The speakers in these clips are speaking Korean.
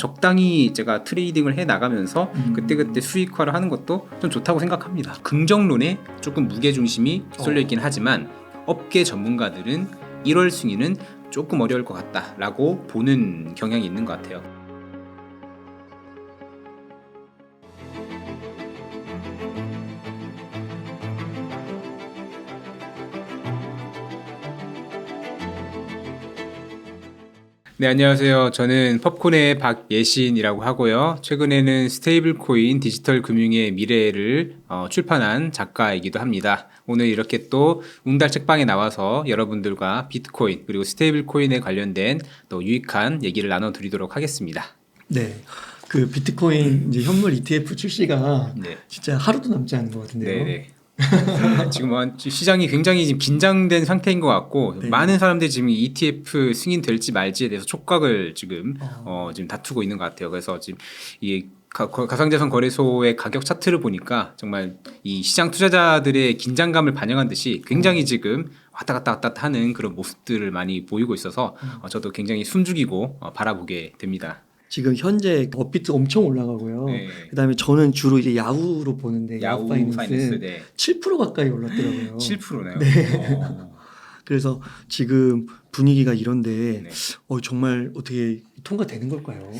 적당히 제가 트레이딩을 해 나가면서 그때그때 수익화를 하는 것도 좀 좋다고 생각합니다. 긍정론에 조금 무게중심이 쏠려 있긴 하지만 업계 전문가들은 1월 승인은 조금 어려울 것 같다라고 보는 경향이 있는 것 같아요. 네, 안녕하세요. 저는 팝콘의 박예신이라고 하고요. 최근에는 스테이블 코인 디지털 금융의 미래를 출판한 작가이기도 합니다. 오늘 이렇게 또 웅달 책방에 나와서 여러분들과 비트코인 그리고 스테이블 코인에 관련된 또 유익한 얘기를 나눠드리도록 하겠습니다. 네, 그 비트코인 이제 현물 ETF 출시가 네. 진짜 하루도 남지 않은 것 같은데요. 네네. 지금 시장이 굉장히 지금 긴장된 상태인 것 같고 네. 많은 사람들이 지금 ETF 승인될지 말지에 대해서 촉각을 지금 지금 다투고 있는 것 같아요. 그래서 지금 이 가상자산 거래소의 가격 차트를 보니까 정말 이 시장 투자자들의 긴장감을 반영한 듯이 굉장히 지금 왔다 갔다 하는 그런 모습들을 많이 보이고 있어서 저도 굉장히 숨죽이고 바라보게 됩니다. 지금 현재 업비트 엄청 올라가고요. 네. 그다음에 저는 주로 이제 야후로 보는데 야후 파이낸스 파이낸스, 네. 7% 가까이 올랐더라고요. 7%네요. 네. 그래서 지금 분위기가 이런데 네. 정말 어떻게 통과되는 걸까요?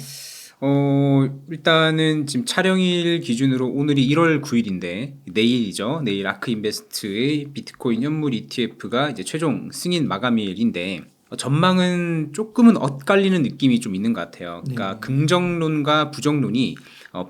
일단은 지금 촬영일 기준으로 오늘이 1월 9일인데 내일이죠. 내일 아크인베스트의 비트코인 현물 ETF가 이제 최종 승인 마감일인데 전망은 조금은 엇갈리는 느낌이 좀 있는 것 같아요. 그러니까 네. 긍정론과 부정론이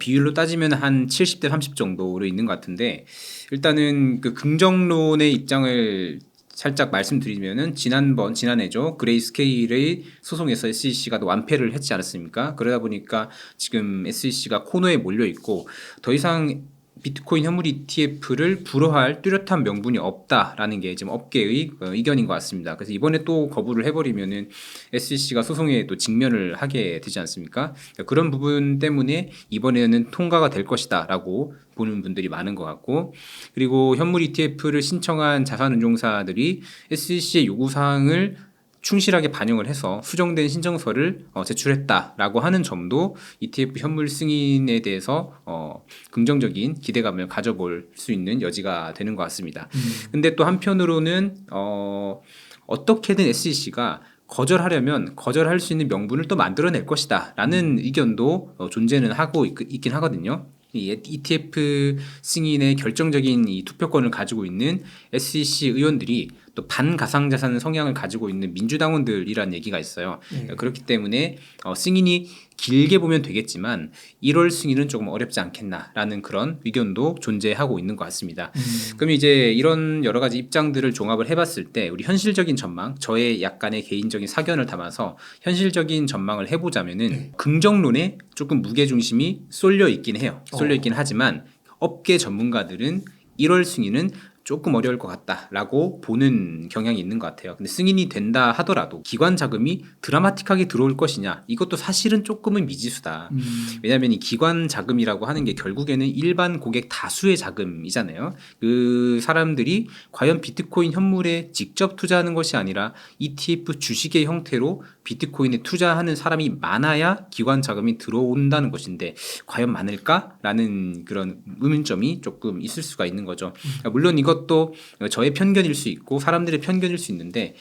비율로 따지면 한 70대 30 정도로 있는 것 같은데 일단은 그 긍정론의 입장을 살짝 말씀드리면은 지난해죠. 그레이스케일의 소송에서 SEC가 완패를 했지 않았습니까? 그러다 보니까 지금 SEC가 코너에 몰려 있고 더 이상 비트코인 현물 ETF를 불허할 뚜렷한 명분이 없다라는 게 지금 업계의 의견인 것 같습니다. 그래서 이번에 또 거부를 해버리면은 SEC가 소송에 또 직면을 하게 되지 않습니까? 그런 부분 때문에 이번에는 통과가 될 것이다라고 보는 분들이 많은 것 같고, 그리고 현물 ETF를 신청한 자산운용사들이 SEC의 요구사항을 충실하게 반영을 해서 수정된 신청서를 제출했다라고 하는 점도 ETF 현물 승인에 대해서 긍정적인 기대감을 가져볼 수 있는 여지가 되는 것 같습니다. 근데 또 한편으로는 어떻게든 SEC가 거절하려면 거절할 수 있는 명분을 또 만들어낼 것이다 라는 의견도 존재는 하고 있긴 하거든요. 이 ETF 승인의 결정적인 이 투표권을 가지고 있는 SEC 의원들이 또 반가상자산 성향을 가지고 있는 민주당원들이란 얘기가 있어요. 그렇기 때문에 승인이 길게 보면 되겠지만 1월 승인은 조금 어렵지 않겠나라는 그런 의견도 존재하고 있는 것 같습니다. 그럼 이제 이런 여러 가지 입장들을 종합을 해봤을 때 우리 현실적인 전망, 저의 약간의 개인적인 사견을 담아서 현실적인 전망을 해보자면은 긍정론에 조금 무게중심이 쏠려 있긴 해요. 쏠려 있긴 하지만 업계 전문가들은 1월 승인은 조금 어려울 것 같다라고 보는 경향이 있는 것 같아요. 근데 승인이 된다 하더라도 기관 자금이 드라마틱하게 들어올 것이냐, 이것도 사실은 조금은 미지수다. 왜냐하면 이 기관 자금이라고 하는 게 결국에는 일반 고객 다수의 자금이잖아요. 그 사람들이 과연 비트코인 현물에 직접 투자하는 것이 아니라 ETF 주식의 형태로 비트코인에 투자하는 사람이 많아야 기관 자금이 들어온다는 것인데 과연 많을까라는 그런 의문점이 조금 있을 수가 있는 거죠. 물론 이것도 저의 편견일 수 있고 사람들의 편견일 수 있는데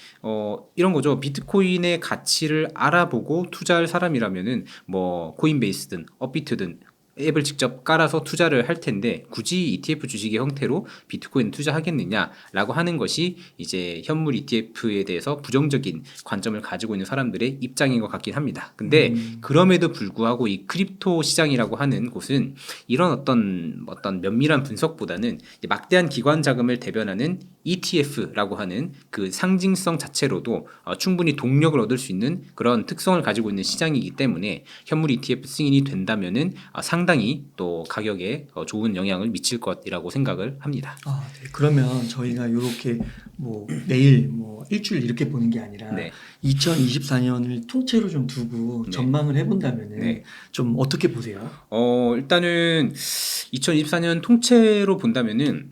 이런 거죠. 비트코인의 가치를 알아보고 투자할 사람이라면은 뭐 코인베이스든 업비트든 앱을 직접 깔아서 투자를 할 텐데 굳이 ETF 주식의 형태로 비트코인 투자하겠느냐라고 하는 것이 이제 현물 ETF에 대해서 부정적인 관점을 가지고 있는 사람들의 입장인 것 같긴 합니다. 근데 그럼에도 불구하고 이 크립토 시장이라고 하는 곳은 이런 어떤 면밀한 분석보다는 막대한 기관 자금을 대변하는 ETF라고 하는 그 상징성 자체로도 충분히 동력을 얻을 수 있는 그런 특성을 가지고 있는 시장이기 때문에 현물 ETF 승인이 된다면은 상당히 또 가격에 좋은 영향을 미칠 것이라고 생각을 합니다. 네. 그러면 저희가 이렇게 뭐 내일 뭐 일주일 이렇게 보는 게 아니라 네. 2024년을 통째로 좀 두고 네. 전망을 해본다면은 네. 좀 어떻게 보세요? 일단은 2024년 통째로 본다면은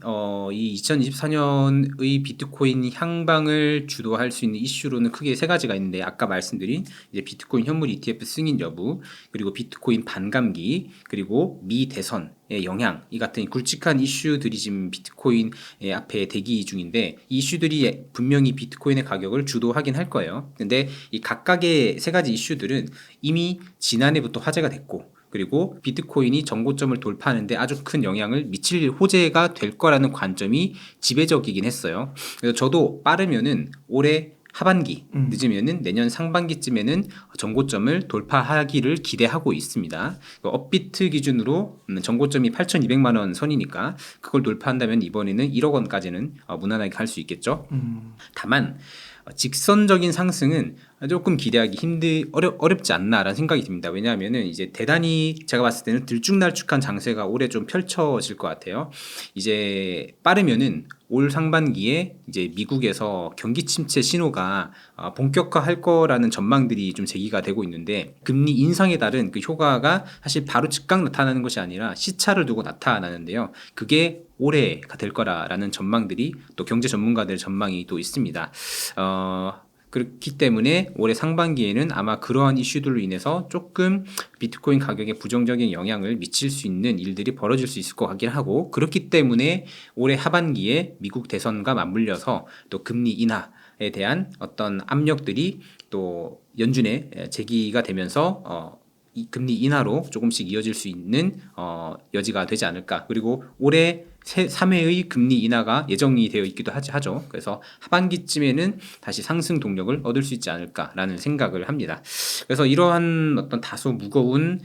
이 2024년의 비트코인 향방을 주도할 수 있는 이슈로는 크게 세 가지가 있는데 아까 말씀드린 이제 비트코인 현물 ETF 승인 여부, 그리고 비트코인 반감기, 그리고 미 대선의 영향, 이 같은 굵직한 이슈들이 지금 비트코인 앞에 대기 중인데 이 이슈들이 분명히 비트코인의 가격을 주도하긴 할 거예요. 근데 이 각각의 세 가지 이슈들은 이미 지난해부터 화제가 됐고, 그리고 비트코인이 정고점을 돌파하는데 아주 큰 영향을 미칠 호재가 될 거라는 관점이 지배적이긴 했어요. 그래서 저도 빠르면은 올해 하반기, 늦으면은 내년 상반기쯤에는 정고점을 돌파하기를 기대하고 있습니다. 업비트 기준으로 정고점이 8,200만 원 선이니까 그걸 돌파한다면 이번에는 1억 원까지는 무난하게 갈 수 있겠죠. 다만 직선적인 상승은 조금 기대하기 어렵지 않나라는 생각이 듭니다. 왜냐하면은 이제 대단히 제가 봤을 때는 들쭉날쭉한 장세가 올해 좀 펼쳐질 것 같아요. 이제 빠르면은 올 상반기에 이제 미국에서 경기 침체 신호가 본격화할 거라는 전망들이 좀 제기가 되고 있는데, 금리 인상에 따른 그 효과가 사실 바로 즉각 나타나는 것이 아니라 시차를 두고 나타나는데요. 그게 올해가 될 거라는 전망들이 또 경제 전문가들의 전망이 또 있습니다. 그렇기 때문에 올해 상반기에는 아마 그러한 이슈들로 인해서 조금 비트코인 가격에 부정적인 영향을 미칠 수 있는 일들이 벌어질 수 있을 것 같긴 하고, 그렇기 때문에 올해 하반기에 미국 대선과 맞물려서 또 금리 인하에 대한 어떤 압력들이 또 연준에 제기가 되면서 이 금리 인하로 조금씩 이어질 수 있는 여지가 되지 않을까. 그리고 올해 3회의 금리 인하가 예정이 되어 있기도 하죠. 그래서 하반기쯤에는 다시 상승 동력을 얻을 수 있지 않을까라는 생각을 합니다. 그래서 이러한 어떤 다소 무거운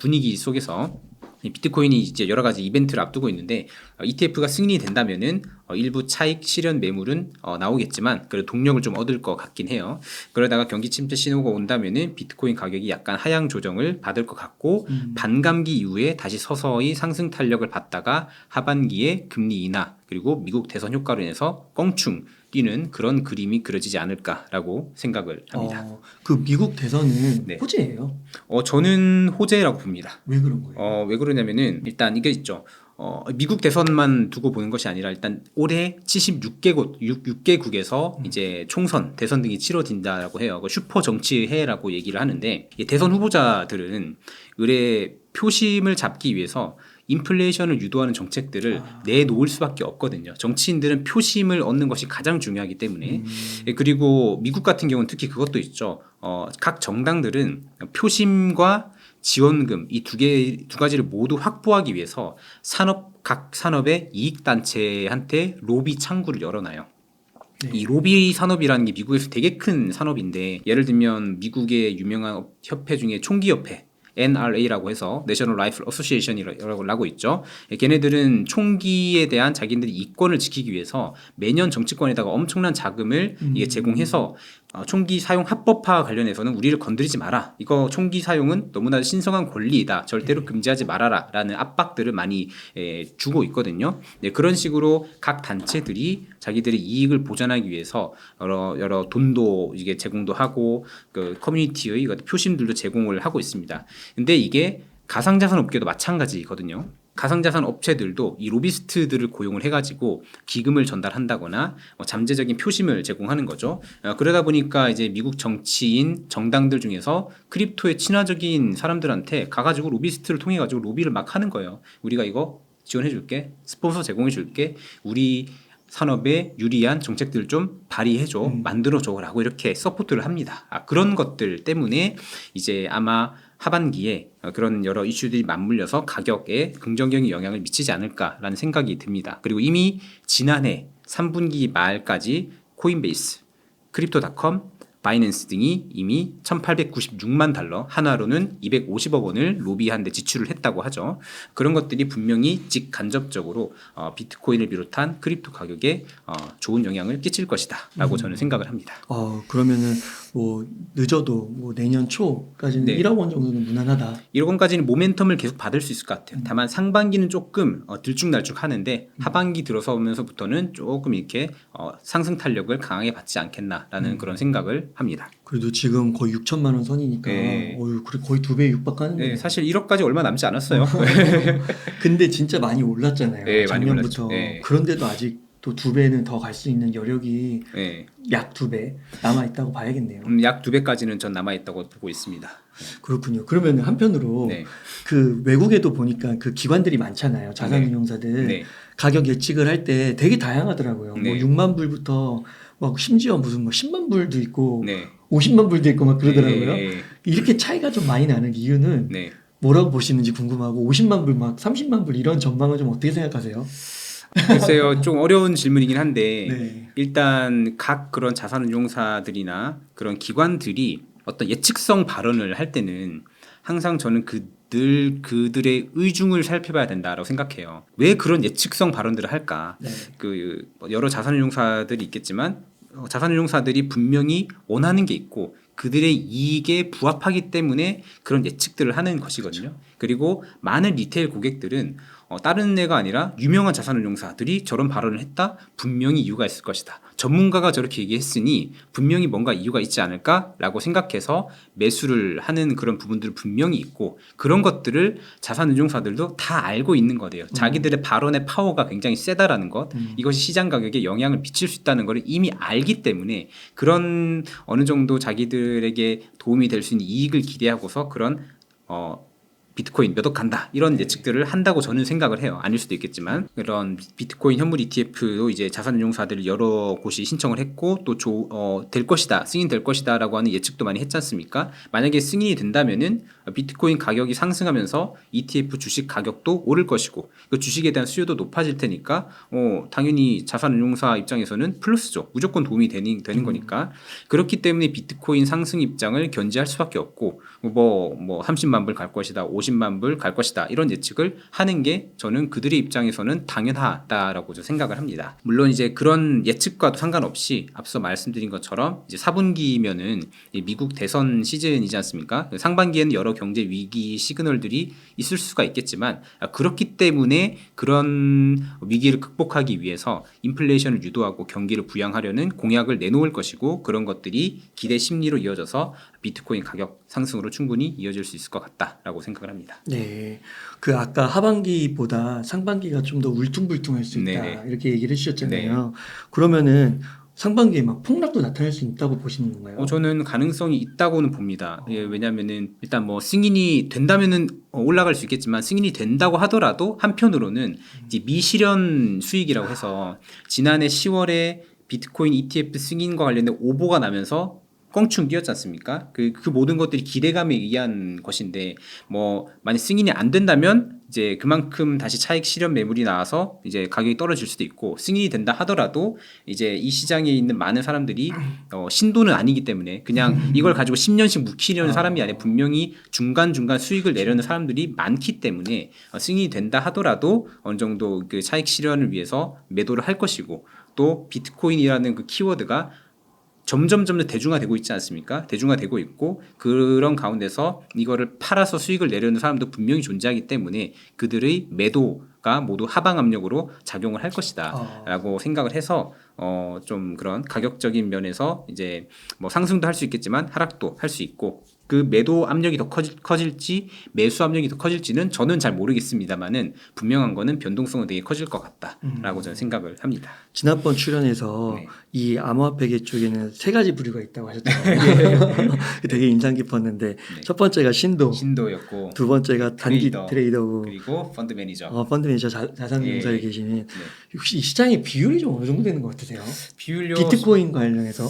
분위기 속에서 비트코인이 이제 여러 가지 이벤트를 앞두고 있는데 ETF가 승인이 된다면은 일부 차익 실현 매물은 나오겠지만 그래도 동력을 좀 얻을 것 같긴 해요. 그러다가 경기 침체 신호가 온다면은 비트코인 가격이 약간 하향 조정을 받을 것 같고, 반감기 이후에 다시 서서히 상승 탄력을 받다가 하반기에 금리 인하 그리고 미국 대선 효과로 인해서 껑충 뛰는 그런 그림이 그려지지 않을까라고 생각을 합니다. 그 미국 대선은 네. 호재예요. 저는 호재라고 봅니다. 왜 그런 거예요? 왜 그러냐면은 일단 이게 있죠. 미국 대선만 두고 보는 것이 아니라 일단 올해 76개국에서 이제 총선, 대선 등이 치러진다라고 해요. 슈퍼 정치해라고 얘기를 하는데, 이 대선 후보자들은 의뢰 표심을 잡기 위해서 인플레이션을 유도하는 정책들을 내놓을 수밖에 없거든요. 정치인들은 표심을 얻는 것이 가장 중요하기 때문에. 그리고 미국 같은 경우는 특히 그것도 있죠. 각 정당들은 표심과 지원금 이 두 가지를 모두 확보하기 위해서 각 산업의 이익 단체한테 로비 창구를 열어놔요. 네. 이 로비 산업이라는 게 미국에서 되게 큰 산업인데, 예를 들면 미국의 유명한 협회 중에 총기협회 NRA라고 해서 내셔널 라이플 어소시에이션이라고 하고 있죠. 걔네들은 총기에 대한 자기들이 이권을 지키기 위해서 매년 정치권에다가 엄청난 자금을 이게 제공해서 총기 사용 합법화 관련해서는 우리를 건드리지 마라. 이거 총기 사용은 너무나 신성한 권리이다. 절대로 금지하지 말아라. 라는 압박들을 많이 주고 있거든요. 네, 그런 식으로 각 단체들이 자기들의 이익을 보전하기 위해서 여러 돈도 이게 제공도 하고 그 커뮤니티의 표심들도 제공을 하고 있습니다. 근데 이게 가상자산 업계도 마찬가지거든요. 가상자산 업체들도 이 로비스트들을 고용을 해가지고 기금을 전달한다거나 잠재적인 표심을 제공하는 거죠. 그러다 보니까 이제 미국 정치인 정당들 중에서 크립토에 친화적인 사람들한테 가가지고 로비스트를 통해 가지고 로비를 막 하는 거예요. 우리가 이거 지원해줄게, 스폰서 제공해줄게, 우리 산업에 유리한 정책들 좀 발의해줘, 만들어줘라고 이렇게 서포트를 합니다. 그런 것들 때문에 이제 아마 하반기에 그런 여러 이슈들이 맞물려서 가격에 긍정적인 영향을 미치지 않을까라는 생각이 듭니다. 그리고 이미 지난해 3분기 말까지 코인베이스, 크립토닷컴, 바이낸스 등이 이미 1896만 달러, 한화로는 250억 원을 로비한 데 지출을 했다고 하죠. 그런 것들이 분명히 직간접적으로 비트코인을 비롯한 크립토 가격에 좋은 영향을 끼칠 것이다 라고 저는 생각을 합니다. 그러면은 뭐 늦어도 뭐 내년 초까지는 네. 1억 원 정도는 무난하다. 1억 원까지는 모멘텀을 계속 받을 수 있을 것 같아요. 다만 상반기는 조금 들쭉날쭉 하는데 하반기 들어서면서부터는 조금 이렇게 상승 탄력을 강하게 받지 않겠나라는 그런 생각을 합니다. 그래도 지금 거의 6천만 원 선이니까 네. 어휴, 그래 거의 2배 육박하는 네, 거예요. 사실 1억까지 얼마 남지 않았어요. 근데 진짜 많이 올랐잖아요. 네, 많이 작년부터. 올랐죠. 네. 그런데도 아직 또 2배는 더 갈 수 있는 여력이 네. 약 2배 남아 있다고 봐야겠네요. 약 2배까지는 전 남아 있다고 보고 있습니다. 그렇군요. 그러면 한편으로 네. 그 외국에도 보니까 그 기관들이 많잖아요. 자산운용사들 네. 가격 예측을 할 때 되게 다양하더라고요. 뭐 네. 6만 불부터 막 심지어 무슨 뭐 10만 불도 있고 네. 50만 불도 있고 막 그러더라고요. 네. 이렇게 차이가 좀 많이 나는 이유는 네. 뭐라고 보시는지 궁금하고 50만 불 막 30만 불 이런 전망은 좀 어떻게 생각하세요? 글쎄요, 좀 어려운 질문이긴 한데 네. 일단 각 그런 자산운용사들이나 그런 기관들이 어떤 예측성 발언을 할 때는 항상 저는 그들의 의중을 살펴봐야 된다라고 생각해요. 왜 그런 예측성 발언들을 할까? 네. 그 여러 자산운용사들이 있겠지만 자산운용사들이 분명히 원하는 게 있고 그들의 이익에 부합하기 때문에 그런 예측들을 하는 것이거든요. 그리고 많은 리테일 고객들은 다른 애가 아니라 유명한 자산운용사들이 저런 발언을 했다? 분명히 이유가 있을 것이다. 전문가가 저렇게 얘기했으니 분명히 뭔가 이유가 있지 않을까라고 생각해서 매수를 하는 그런 부분들 분명히 있고 그런 것들을 자산운용사들도 다 알고 있는 거예요. 자기들의 발언의 파워가 굉장히 세다라는 것, 이것이 시장 가격에 영향을 미칠 수 있다는 것을 이미 알기 때문에 그런 어느 정도 자기들에게 도움이 될 수 있는 이익을 기대하고서 그런 비트코인 몇 억 간다 이런 예측들을 한다고 저는 생각을 해요. 아닐 수도 있겠지만 그런 비트코인 현물 ETF도 이제 자산운용사들이 여러 곳이 신청을 했고 또 될 것이다 승인될 것이다라고 하는 예측도 많이 했지 않습니까? 만약에 승인이 된다면은 비트코인 가격이 상승하면서 ETF 주식 가격도 오를 것이고 그 주식에 대한 수요도 높아질 테니까 당연히 자산운용사 입장에서는 플러스죠. 무조건 도움이 되는 거니까 그렇기 때문에 비트코인 상승 입장을 견지할 수밖에 없고 뭐 30만 불 갈 것이다 50만 불 갈 것이다 이런 예측을 하는 게 저는 그들의 입장에서는 당연하다라고 생각을 합니다. 물론 이제 그런 예측과도 상관없이 앞서 말씀드린 것처럼 이제 4분기면은 미국 대선 시즌이지 않습니까? 상반기에는 여러 경제 위기 시그널들이 있을 수가 있겠지만 그렇기 때문에 그런 위기를 극복하기 위해서 인플레이션을 유도하고 경기를 부양하려는 공약을 내놓을 것이고 그런 것들이 기대 심리로 이어져서 비트코인 가격 상승으로 충분히 이어질 수 있을 것 같다라고 생각을 합니다. 네. 그 아까 하반기보다 상반기가 좀 더 울퉁불퉁할 수 있다. 네네. 이렇게 얘기를 해주셨잖아요. 그러면은 상반기에 막 폭락도 나타날 수 있다고 보시는 건가요? 저는 가능성이 있다고는 봅니다. 왜냐하면은 일단 뭐 승인이 된다면은 올라갈 수 있겠지만 승인이 된다고 하더라도 한편으로는 이제 미실현 수익이라고 해서 지난해 10월에 비트코인 ETF 승인과 관련된 오보가 나면서 껑충 뛰었지 않습니까? 그 모든 것들이 기대감에 의한 것인데 뭐 만약 승인이 안 된다면 이제 그만큼 다시 차익 실현 매물이 나와서 이제 가격이 떨어질 수도 있고 승인이 된다 하더라도 이제 이 시장에 있는 많은 사람들이 신도는 아니기 때문에 그냥 이걸 가지고 10년씩 묵히려는 사람이 아니라 분명히 중간중간 수익을 내려는 사람들이 많기 때문에 승인이 된다 하더라도 어느 정도 그 차익 실현을 위해서 매도를 할 것이고 또 비트코인이라는 그 키워드가 점점 대중화되고 있지 않습니까? 대중화되고 있고 그런 가운데서 이거를 팔아서 수익을 내려는 사람도 분명히 존재하기 때문에 그들의 매도가 모두 하방 압력으로 작용을 할 것이다라고 생각을 해서 좀 그런 가격적인 면에서 이제 뭐 상승도 할 수 있겠지만 하락도 할 수 있고 그 매도 압력이 더 커질지 매수 압력이 더 커질지는 저는 잘 모르겠습니다만은 분명한 거는 변동성은 되게 커질 것 같다라고 저는 생각을 합니다. 지난번 출연에서 네. 이 암호화폐계 쪽에는 세 가지 부류가 있다고 하셨잖아요. 되게 인상 깊었는데 첫 번째가 신도였고 두 번째가 단기 트레이더, 트레이더고 그리고 펀드 매니저. 펀드 매니저 자산운용사에 예. 계시는 네. 혹시 이 시장의 비율이 좀 어느 정도 되는 것 같으세요? 비율요. 비트코인 관련해서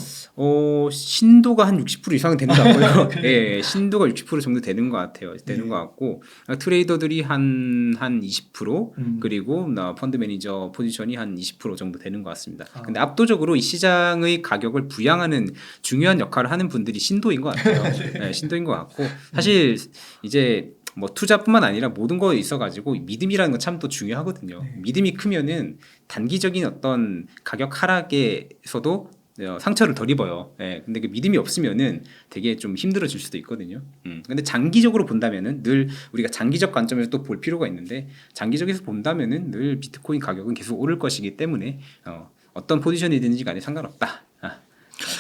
신도가 한 60% 이상은 되는 것 같고요. 예, 신도가 60% 정도 되는 것 같아요. 되는 것 같고 트레이더들이 한 20% 그리고 펀드 매니저 포지션이 한 20% 정도 되는 것 같습니다. 근데 압도적으로 이 시장의 가격을 부양하는 중요한 역할을 하는 분들이 신도인 것 같아요. 네, 신도인 것 같고 사실 이제 뭐 투자뿐만 아니라 모든 거에 있어가지고 믿음이라는 건 참 또 중요하거든요. 믿음이 크면은 단기적인 어떤 가격 하락에서도 상처를 덜 입어요. 예, 근데 그 믿음이 없으면은 되게 좀 힘들어질 수도 있거든요. 근데 장기적으로 본다면은 늘 우리가 장기적 관점에서 또 볼 필요가 있는데 장기적에서 본다면은 늘 비트코인 가격은 계속 오를 것이기 때문에 어떤 포지션이든지 간에 상관없다.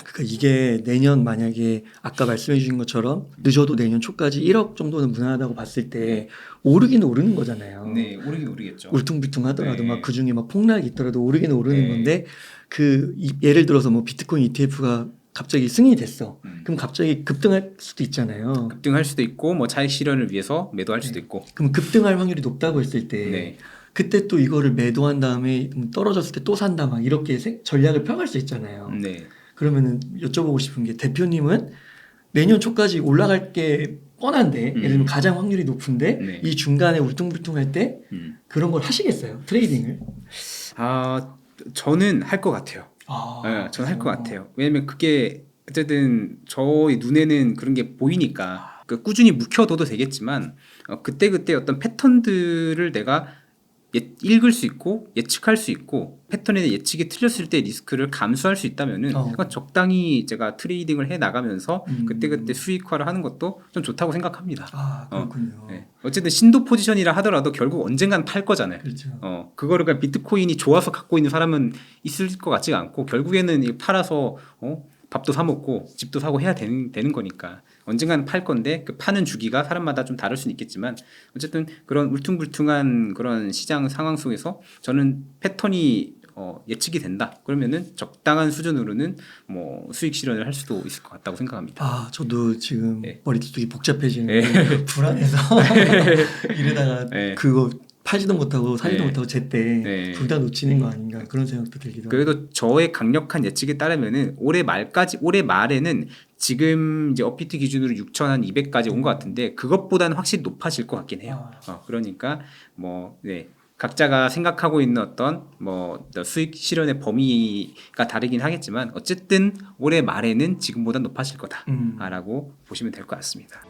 그러니까 이게 내년 만약에 아까 말씀해 주신 것처럼 늦어도 내년 초까지 1억 정도는 무난하다고 봤을 때 오르기는 오르는 거잖아요. 네, 오르긴 오르겠죠. 울퉁불퉁하더라도 네. 막 그 중에 막 폭락이 있더라도 오르기는 오르는 네. 건데 예를 들어서 뭐 비트코인 ETF가 갑자기 승인이 됐어. 그럼 갑자기 급등할 수도 있잖아요. 급등할 수도 있고 뭐 차익 실현을 위해서 매도할 수도 있고. 그럼 급등할 확률이 높다고 했을 때 네. 그때 또 이거를 매도한 다음에 떨어졌을 때 또 산다 막 이렇게 전략을 펴갈 수 있잖아요. 네. 그러면은 여쭤보고 싶은 게 대표님은 내년 초까지 올라갈 게 뻔한데 예를 들면 가장 확률이 높은데 네. 이 중간에 울퉁불퉁할 때 그런 걸 하시겠어요? 트레이딩을? 저는 할 것 같아요. 네, 저는 할 것 같아요. 왜냐면 그게 어쨌든 저의 눈에는 그런 게 보이니까 꾸준히 묵혀둬도 되겠지만 그때그때 어떤 패턴들을 내가 읽을 수 있고 예측할 수 있고 패턴의 예측이 틀렸을 때 리스크를 감수할 수 있다면은 그건 적당히 제가 트레이딩을 해 나가면서 그때그때 수익화를 하는 것도 좀 좋다고 생각합니다. 그렇군요. 네. 어쨌든 신도 포지션이라 하더라도 결국 언젠간 팔 거잖아요. 그렇죠. 그거를 그냥 비트코인이 좋아서 갖고 있는 사람은 있을 것 같지가 않고 결국에는 팔아서 밥도 사 먹고 집도 사고 해야 되는 거니까 언젠가는 팔 건데 그 파는 주기가 사람마다 좀 다를 수는 있겠지만 어쨌든 그런 울퉁불퉁한 그런 시장 상황 속에서 저는 패턴이 예측이 된다. 그러면은 적당한 수준으로는 뭐 수익 실현을 할 수도 있을 것 같다고 생각합니다. 저도 지금 네. 머릿속이 복잡해지는 네. 불안해서 이러다가 네. 그거 팔지도 못하고 사지도 네. 못하고 제때 둘 다 놓치는 거 아닌가 그런 생각도 들기도 하고. 그래도 저의 강력한 예측에 따르면은 올해 말에는 지금 이제 업비트 기준으로 6,200까지 온 것 같은데 그것보다는 확실히 높아질 것 같긴 해요. 그러니까 뭐 각자가 생각하고 있는 어떤 뭐 수익 실현의 범위가 다르긴 하겠지만 어쨌든 올해 말에는 지금보다 높아질 거다라고 보시면 될 것 같습니다.